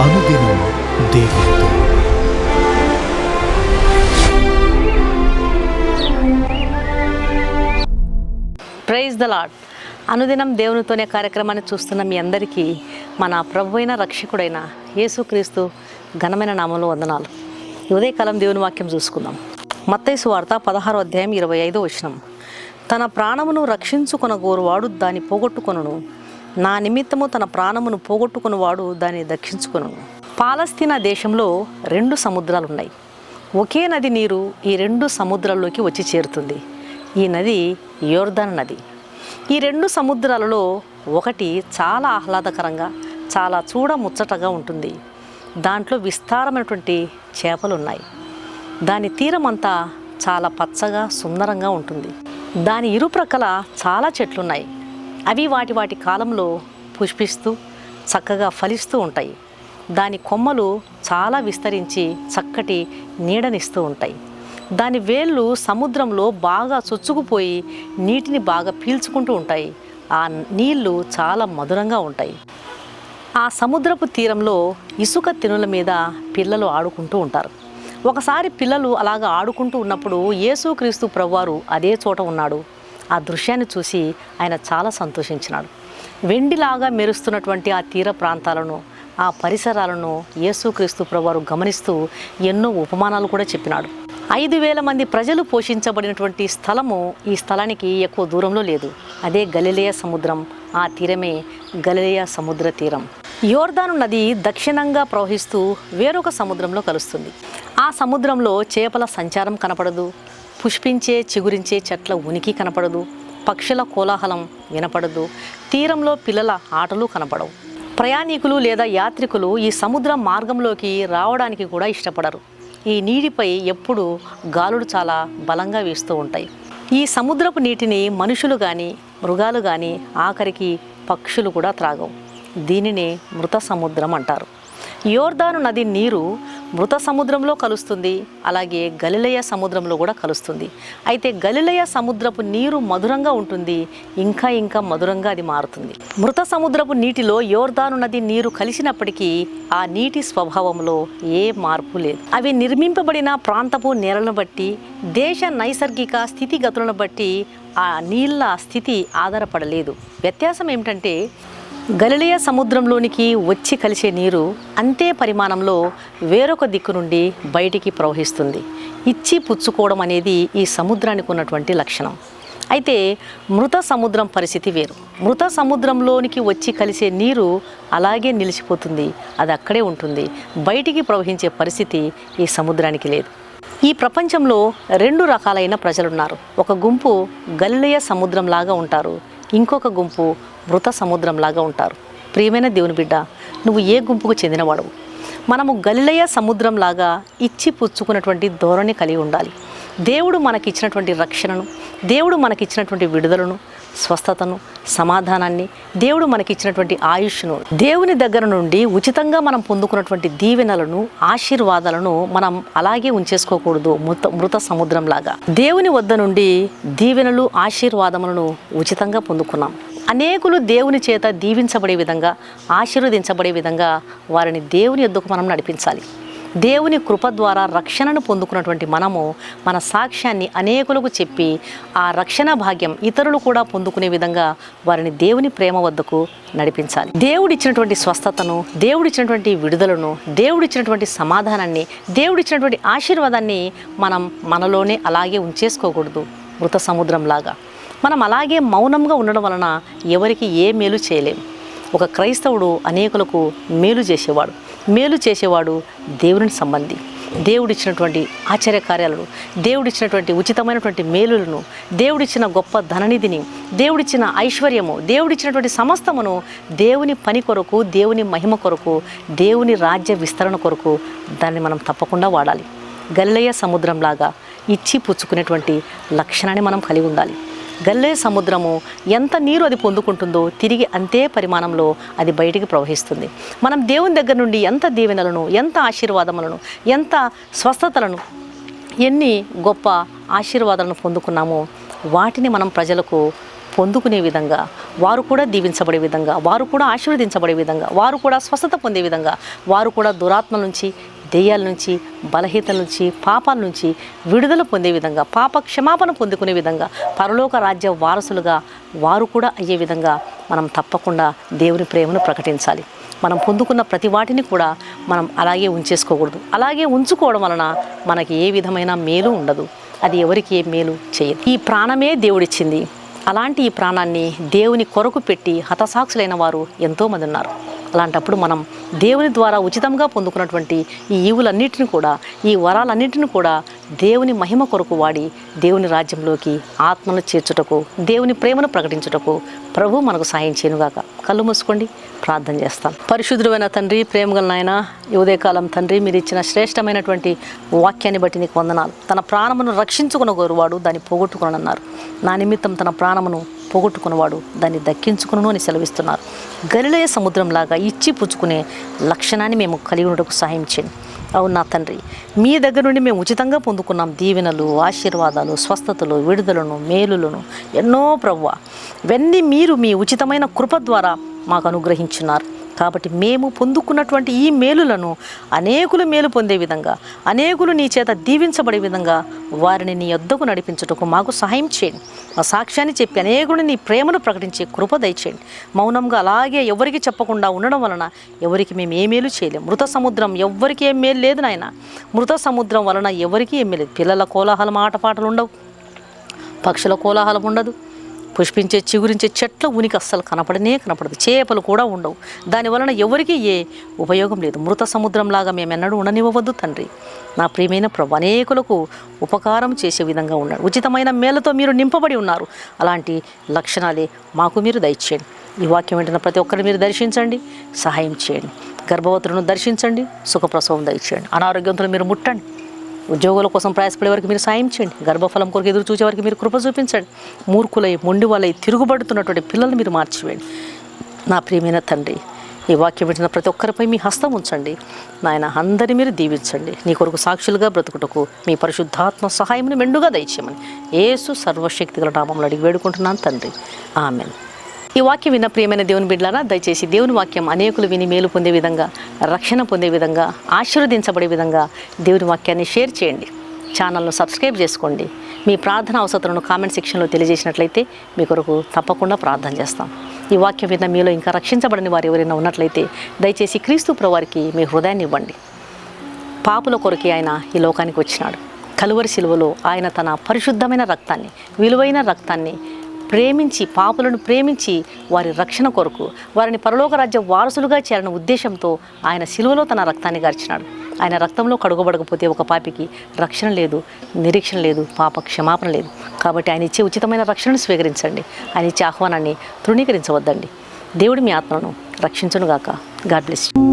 అనుదినం దేవునితో. Praise the Lord. అనుదినం దేవునితోనే కార్యక్రమాన్ని చూస్తున్న మీ అందరికీ మన ప్రభు అయిన రక్షకుడైన యేసుక్రీస్తు ఘనమైన నామంలో వందనాలు. ఉదయకాలం దేవుని వాక్యం చూసుకుందాం. మత్తయి సువార్త 16వ అధ్యాయం 25వ వచనం. తన ప్రాణమును రక్షించుకొనగోరువాడు దాన్ని పోగొట్టుకొనును, నా నిమిత్తము తన ప్రాణమును పోగొట్టుకున్నవాడు దాన్ని దక్కించుకొనును. పాలస్తీనా దేశంలో 2 సముద్రాలు ఉన్నాయి. ఒకే నది నీరు ఈ 2 సముద్రాల్లోకి వచ్చి చేరుతుంది. ఈ నది యోర్దాను నది. ఈ 2 సముద్రాలలో ఒకటి చాలా ఆహ్లాదకరంగా, చాలా చూడముచ్చటగా ఉంటుంది. దాంట్లో విస్తారమైనటువంటి చేపలు ఉన్నాయి. దాని తీరం అంతా చాలా పచ్చగా సుందరంగా ఉంటుంది. దాని ఇరుప్రక్కల చాలా చెట్లున్నాయి. అవి వాటి కాలంలో పుష్పిస్తూ చక్కగా ఫలిస్తూ ఉంటాయి. దాని కొమ్మలు చాలా విస్తరించి చక్కటి నీడనిస్తూ ఉంటాయి. దాని వేళ్ళు సముద్రంలో బాగా చొచ్చుకుపోయి నీటిని బాగా పీల్చుకుంటూ ఉంటాయి. ఆ నీళ్లు చాలా మధురంగా ఉంటాయి. ఆ సముద్రపు తీరంలో ఇసుక తినుల మీద పిల్లలు ఆడుకుంటూ ఉంటారు. ఒకసారి పిల్లలు అలాగా ఆడుకుంటూ ఉన్నప్పుడు యేసుక్రీస్తు ప్రభువారు అదే చోట ఉన్నాడు. ఆ దృశ్యాన్ని చూసి ఆయన చాలా సంతోషించినాడు. వెండిలాగా మెరుస్తున్నటువంటి ఆ తీర ప్రాంతాలను, ఆ పరిసరాలను యేసుక్రీస్తు ప్రభువారు గమనిస్తూ ఎన్నో ఉపమానాలు కూడా చెప్పినాడు. 5,000 మంది ప్రజలు పోషించబడినటువంటి స్థలము ఈ స్థలానికి ఎక్కువ దూరంలో లేదు. అదే గలిలయ సముద్రం. ఆ తీరమే గలిలయ సముద్ర తీరం. యోర్దాను నది దక్షిణంగా ప్రవహిస్తూ వేరొక సముద్రంలో కలుస్తుంది. ఆ సముద్రంలో చేపల సంచారం కనపడదు. పుష్పించే చిగురించే చెట్ల ఉనికి కనపడదు. పక్షుల కోలాహలం వినపడదు. తీరంలో పిల్లల ఆటలు కనపడవు. ప్రయాణికులు లేదా యాత్రికులు ఈ సముద్ర మార్గంలోకి రావడానికి కూడా ఇష్టపడరు. ఈ నీటిపై ఎప్పుడు గాలులు చాలా బలంగా వీస్తూ ఉంటాయి. ఈ సముద్రపు నీటిని మనుషులు కానీ, మృగాలు కానీ, ఆఖరికి పక్షులు కూడా త్రాగవు. దీనిని మృత సముద్రం అంటారు. యోర్దాను నది నీరు మృత సముద్రంలో కలుస్తుంది. అలాగే గలిలయ సముద్రంలో కూడా కలుస్తుంది. అయితే గలిలయ సముద్రపు నీరు మధురంగా ఉంటుంది. ఇంకా మధురంగా అది మారుతుంది. మృత సముద్రపు నీటిలో యోర్దాను నది నీరు కలిసినప్పటికీ ఆ నీటి స్వభావంలో ఏ మార్పు లేదు. అవి నిర్మింపబడిన ప్రాంతపు నేలను బట్టి, దేశ నైసర్గిక స్థితిగతులను బట్టి ఆ నీళ్ళ స్థితి ఆధారపడలేదు. వ్యత్యాసం ఏమిటంటే గలిలయ సముద్రంలోనికి వచ్చి కలిసే నీరు అంతే పరిమాణంలో వేరొక దిక్కు నుండి బయటికి ప్రవహిస్తుంది. ఇచ్చి పుచ్చుకోవడం అనేది ఈ సముద్రానికి ఉన్నటువంటి లక్షణం. అయితే మృత సముద్రం పరిస్థితి వేరు. మృత సముద్రంలోనికి వచ్చి కలిసే నీరు అలాగే నిలిచిపోతుంది. అది అక్కడే ఉంటుంది. బయటికి ప్రవహించే పరిస్థితి ఈ సముద్రానికి లేదు. ఈ ప్రపంచంలో 2 రకాలైన ప్రజలున్నారు. ఒక గుంపు గలిలయ సముద్రంలాగా ఉంటారు. ఇంకొక గుంపు మృత సముద్రంలాగా ఉంటారు. ప్రియమైన దేవుని బిడ్డ, నువ్వు ఏ గుంపుకు చెందినవాడవు? మనము గలిలయ సముద్రంలాగా ఇచ్చి పుచ్చుకున్నటువంటి ధోరణి కలిగి ఉండాలి. దేవుడు మనకిచ్చినటువంటి రక్షణను, దేవుడు మనకిచ్చినటువంటి విడుదలను, స్వస్థతను, సమాధానాన్ని, దేవుడు మనకిచ్చినటువంటి ఆయుష్ను, దేవుని దగ్గర నుండి ఉచితంగా మనం పొందుకున్నటువంటి దీవెనలను, ఆశీర్వాదాలను మనం అలాగే ఉంచేసుకోకూడదు. మృత సముద్రంలాగా దేవుని వద్ద నుండి దీవెనలు, ఆశీర్వాదములను ఉచితంగా పొందుకున్నాం. అనేకులు దేవుని చేత దీవించబడే విధంగా, ఆశీర్వదించబడే విధంగా వారిని దేవుని యొద్దకు మనం నడిపించాలి. దేవుని కృప ద్వారా రక్షణను పొందుకున్నటువంటి మనము మన సాక్ష్యాన్ని అనేకులకు చెప్పి ఆ రక్షణ భాగ్యం ఇతరులు కూడా పొందుకునే విధంగా వారిని దేవుని ప్రేమ వద్దకు నడిపించాలి. దేవుడిచ్చినటువంటి స్వస్థతను, దేవుడిచ్చినటువంటి విడుదలను, దేవుడిచ్చినటువంటి సమాధానాన్ని, దేవుడిచ్చినటువంటి ఆశీర్వాదాన్ని మనం మనలోనే అలాగే ఉంచేసుకోకూడదు. మృత సముద్రంలాగా మనం అలాగే మౌనంగా ఉండడం వలన ఎవరికి ఏ మేలు చేయలేము. ఒక క్రైస్తవుడు అనేకులకు మేలు చేసేవాడు దేవుని సంబంధి. దేవుడిచ్చినటువంటి ఆశ్చర్యకార్యాలను, దేవుడిచ్చినటువంటి ఉచితమైనటువంటి మేలులను, దేవుడిచ్చిన గొప్ప ధననిధిని, దేవుడిచ్చిన ఐశ్వర్యము, దేవుడిచ్చినటువంటి సమస్తమును దేవుని పని కొరకు, దేవుని మహిమ కొరకు, దేవుని రాజ్య విస్తరణ కొరకు దాన్ని మనం తప్పకుండా వాడాలి. గలిలయ సముద్రంలాగా ఇచ్చి పుచ్చుకునేటువంటి లక్షణాన్ని మనం కలిగి ఉండాలి. గలిలయ సముద్రము ఎంత నీరు అది పొందుకుంటుందో తిరిగి అంతే పరిమాణంలో అది బయటికి ప్రవహిస్తుంది. మనం దేవుని దగ్గర నుండి ఎంత దీవెనలను, ఎంత ఆశీర్వాదములను, ఎంత స్వస్థతలను, ఎన్ని గొప్ప ఆశీర్వాదాలను పొందుకున్నామో వాటిని మనం ప్రజలకు పొందుకునే విధంగా, వారు కూడా దీవించబడే విధంగా, వారు కూడా ఆశీర్వదించబడే విధంగా, వారు కూడా స్వస్థత పొందే విధంగా, వారు కూడా దురాత్మల నుంచి, దెయ్యాల నుంచి, బలహీనతల నుంచి, పాపాల నుంచి విడుదల పొందే విధంగా, పాప క్షమాపణ పొందుకునే విధంగా, పరలోక రాజ్య వారసులుగా వారు కూడా అయ్యే విధంగా మనం తప్పకుండా దేవుని ప్రేమను ప్రకటించాలి. మనం పొందుకున్న ప్రతి వాటిని కూడా మనం అలాగే ఉంచేసుకోకూడదు. అలాగే ఉంచుకోవడం వలన మనకి ఏ విధమైన మేలు ఉండదు. అది ఎవరికి ఏ మేలు చేయదు. ఈ ప్రాణమే దేవుడిచ్చింది. అలాంటి ఈ ప్రాణాన్ని దేవుని కొరకు పెట్టి హతసాక్షులైన వారు ఎంతోమంది ఉన్నారు. అలాంటప్పుడు మనం దేవుని ద్వారా ఉచితంగా పొందుకున్నటువంటి ఈ ఈవులన్నిటిని కూడా, ఈ వరాలన్నింటిని కూడా దేవుని మహిమ కొరకు వాడి దేవుని రాజ్యంలోకి ఆత్మను చేర్చుటకు, దేవుని ప్రేమను ప్రకటించుటకు ప్రభు మనకు సాయం చేయనుగాక. కళ్ళు మూసుకోండి, ప్రార్థన చేస్తాం. పరిశుద్ధుడైన తండ్రి, ప్రేమగల నాయన, ఈ ఉదయకాలం తండ్రి, మీరు ఇచ్చిన శ్రేష్టమైనటువంటి వాక్యాన్ని బట్టి నీకు వందనాలు. తన ప్రాణమును రక్షించుకునగోరువాడు దాన్ని పోగొట్టుకునన్నారు. నా నిమిత్తం తన ప్రాణమును పోగొట్టుకున్నవాడు దాన్ని దక్కించుకును అని సెలవిస్తున్నారు. గలిలయ సముద్రంలాగా ఇచ్చి పుచ్చుకునే లక్షణాన్ని మేము కలిగి ఉండటకు సహాయం చేయండి. అవును నా తండ్రి, మీ దగ్గర నుండి మేము ఉచితంగా పొందుకున్నాం దీవెనలు, ఆశీర్వాదాలు, స్వస్థతలు, విడుదలను, మేలులను ఎన్నో ప్రభువా. ఇవన్నీ మీరు మీ ఉచితమైన కృప ద్వారా మాకు అనుగ్రహించున్నారు. కాబట్టి మేము పొందుకున్నటువంటి ఈ మేలులను అనేకులు మేలు పొందే విధంగా, అనేకులు నీ చేత దీవించబడే విధంగా వారిని నీ యొద్దకు నడిపించుటకు మాకు సహాయం చేయండి. మా సాక్ష్యాన్ని చెప్పి అనేకులు నీ ప్రేమను ప్రకటించే కృప దయచేయండి. మౌనంగా అలాగే ఎవరికి చెప్పకుండా ఉండడం వలన ఎవరికి మేము ఏ మేలు చేయలేము. మృత సముద్రం ఎవరికి ఏం మేలు లేదు నాయన. మృత సముద్రం వలన ఎవరికి ఏం మేలు. పిల్లల కోలాహలం, ఆటపాటలు ఉండవు, పక్షుల కోలాహలం ఉండదు, పుష్పించే చిగురించే చెట్ల ఉనికి అస్సలు కనపడదు, చేపలు కూడా ఉండవు. దానివలన ఎవరికి ఏ ఉపయోగం లేదు. మృత సముద్రంలాగా మేమెన్నడూ ఉండనివ్వవద్దు తండ్రి. నా ప్రియమైన ప్రభు, అనేకులకు ఉపకారం చేసే విధంగా ఉన్నాడు. ఉచితమైన మేలతో మీరు నింపబడి ఉన్నారు. అలాంటి లక్షణాలే మాకు మీరు దయచేయండి. ఈ వాక్యం వెంటనే ప్రతి ఒక్కరిని మీరు దర్శించండి, సహాయం చేయండి. గర్భవతులను దర్శించండి, సుఖప్రసవం దయచేయండి. అనారోగ్యంతో మీరు ముట్టండి. ఉద్యోగుల కోసం ప్రయాసపడే వారికి మీరు సాయం చేయండి. గర్భఫలం కొరకు ఎదురు చూసే వారికి మీరు కృప చూపించండి. మూర్ఖులై, మొండి వాళ్ళై తిరుగుబడుతున్నటువంటి పిల్లల్ని మీరు మార్చివేయండి. నా ప్రియమైన తండ్రి, ఈ వాక్యం వింటున్న ప్రతి ఒక్కరిపై మీ హస్తం ఉంచండి నాయన. అందరినీ మీరు దీవించండి. నీ కొరకు సాక్షులుగా బ్రతుకుటకు మీ పరిశుద్ధాత్మ సహాయమును మెండుగా దయచేయమని యేసు సర్వశక్తిగల నామములో అడిగి వేడుకుంటున్నాను తండ్రి, ఆమెన్. ఈ వాక్యం విన్న ప్రియమైన దేవుని బిడ్డలారా, దయచేసి దేవుని వాక్యం అనేకులు విని మేలు పొందే విధంగా, రక్షణ పొందే విధంగా, ఆశీర్వదించబడే విధంగా దేవుని వాక్యాన్ని షేర్ చేయండి. ఛానల్ను సబ్స్క్రైబ్ చేసుకోండి. మీ ప్రార్థన అవసరాలను కామెంట్ సెక్షన్లో తెలియజేసినట్లయితే మీ కొరకు తప్పకుండా ప్రార్థన చేస్తాం. ఈ వాక్యం విన్న మీలో ఇంకా రక్షించబడని వారు ఎవరైనా ఉన్నట్లయితే దయచేసి క్రీస్తు ప్రభువారికి మీ హృదయాన్ని ఇవ్వండి. పాపుల కొరకే ఆయన ఈ లోకానికి వచ్చినాడు. కలువరి శిలువలో ఆయన తన పరిశుద్ధమైన రక్తాన్ని, విలువైన రక్తాన్ని ప్రేమించి, పాపులను ప్రేమించి వారి రక్షణ కొరకు, వారిని పరలోక రాజ్య వారసులుగా చేరిన ఉద్దేశంతో ఆయన శిలువలో తన రక్తాన్ని గార్చినాడు. ఆయన రక్తంలో కడుగబడకపోతే ఒక పాపికి రక్షణ లేదు, నిరీక్షణ లేదు, పాప క్షమాపణ లేదు. కాబట్టి ఆయన ఇచ్చే ఉచితమైన రక్షణను స్వీకరించండి. ఆయన ఇచ్చే ఆహ్వానాన్ని తృణీకరించవద్దండి. దేవుడి మీ ఆత్మను రక్షించునుగాక. God bless you.